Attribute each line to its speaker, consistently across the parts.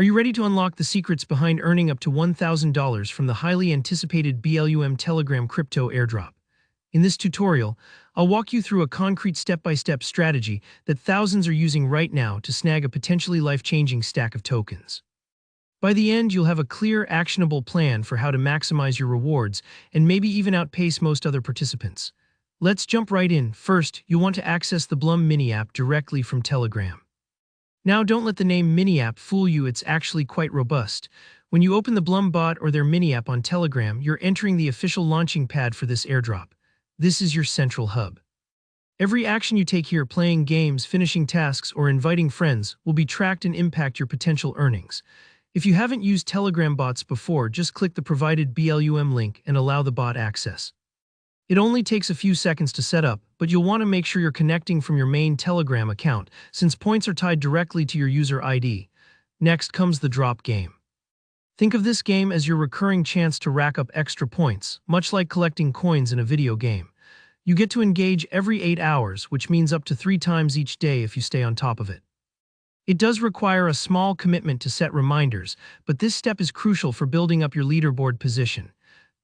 Speaker 1: Are you ready to unlock the secrets behind earning up to $1,000 from the highly anticipated BLUM Telegram crypto airdrop? In this tutorial, I'll walk you through a concrete step-by-step strategy that thousands are using right now to snag a potentially life-changing stack of tokens. By the end, you'll have a clear, actionable plan for how to maximize your rewards and maybe even outpace most other participants. Let's jump right in. First, you'll want to access the Blum mini app directly from Telegram. Now, don't let the name mini app fool you, it's actually quite robust. When you open the Blum bot or their mini app on Telegram, you're entering the official launching pad for this airdrop. This is your central hub. Every action you take here, playing games, finishing tasks, or inviting friends, will be tracked and impact your potential earnings. If you haven't used Telegram bots before, just click the provided BLUM link and allow the bot access. It only takes a few seconds to set up, but you'll want to make sure you're connecting from your main Telegram account, since points are tied directly to your user ID. Next comes the drop game. Think of this game as your recurring chance to rack up extra points, much like collecting coins in a video game. You get to engage every 8 hours, which means up to 3 times each day if you stay on top of it. It does require a small commitment to set reminders, but this step is crucial for building up your leaderboard position.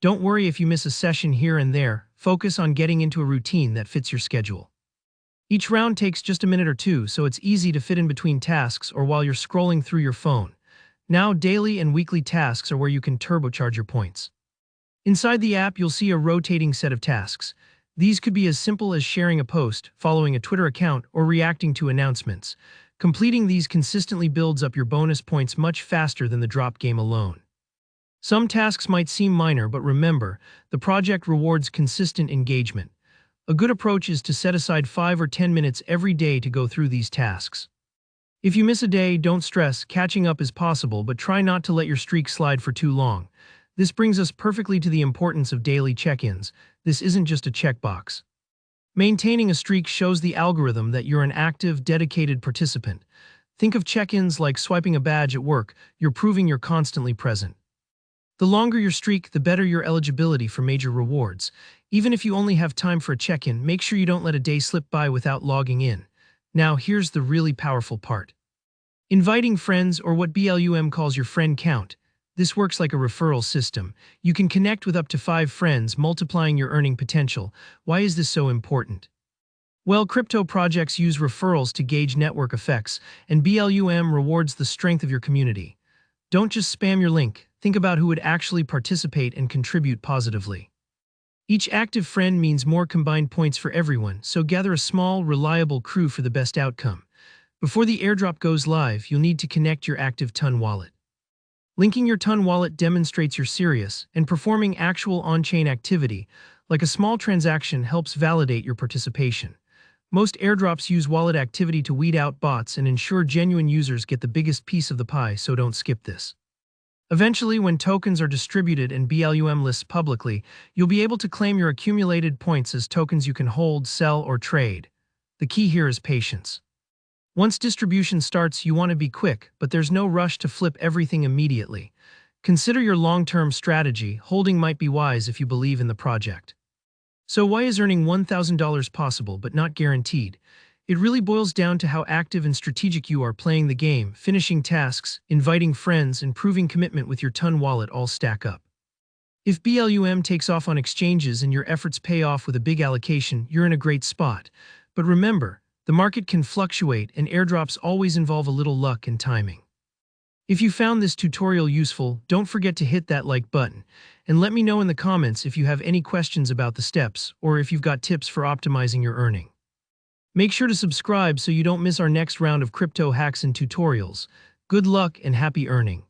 Speaker 1: Don't worry if you miss a session here and there, focus on getting into a routine that fits your schedule. Each round takes just a minute or two, so it's easy to fit in between tasks or while you're scrolling through your phone. Now, daily and weekly tasks are where you can turbocharge your points. Inside the app, you'll see a rotating set of tasks. These could be as simple as sharing a post, following a Twitter account, or reacting to announcements. Completing these consistently builds up your bonus points much faster than the drop game alone. Some tasks might seem minor, but remember, the project rewards consistent engagement. A good approach is to set aside 5 or 10 minutes every day to go through these tasks. If you miss a day, don't stress, catching up is possible, but try not to let your streak slide for too long. This brings us perfectly to the importance of daily check-ins. This isn't just a checkbox. Maintaining a streak shows the algorithm that you're an active, dedicated participant. Think of check-ins like swiping a badge at work. You're proving you're constantly present. The longer your streak, the better your eligibility for major rewards. Even if you only have time for a check-in, make sure you don't let a day slip by without logging in. Now, here's the really powerful part. Inviting friends, or what BLUM calls your friend count. This works like a referral system. You can connect with up to 5 friends, multiplying your earning potential. Why is this so important? Well, crypto projects use referrals to gauge network effects, and BLUM rewards the strength of your community. Don't just spam your link. Think about who would actually participate and contribute positively. Each active friend means more combined points for everyone, so gather a small, reliable crew for the best outcome. Before the airdrop goes live, you'll need to connect your active Ton wallet. Linking your Ton wallet demonstrates you're serious, and performing actual on-chain activity, like a small transaction, helps validate your participation. Most airdrops use wallet activity to weed out bots and ensure genuine users get the biggest piece of the pie, so don't skip this. Eventually, when tokens are distributed and BLUM lists publicly, you'll be able to claim your accumulated points as tokens you can hold, sell, or trade. The key here is patience. Once distribution starts, you want to be quick, but there's no rush to flip everything immediately. Consider your long-term strategy. Holding might be wise if you believe in the project. So why is earning $1,000 possible but not guaranteed? It really boils down to how active and strategic you are playing the game. Finishing tasks, inviting friends, and proving commitment with your Ton wallet all stack up. If BLUM takes off on exchanges and your efforts pay off with a big allocation, you're in a great spot. But remember, the market can fluctuate, and airdrops always involve a little luck and timing. If you found this tutorial useful, don't forget to hit that like button, and let me know in the comments if you have any questions about the steps or if you've got tips for optimizing your earning. Make sure to subscribe so you don't miss our next round of crypto hacks and tutorials. Good luck and happy earning.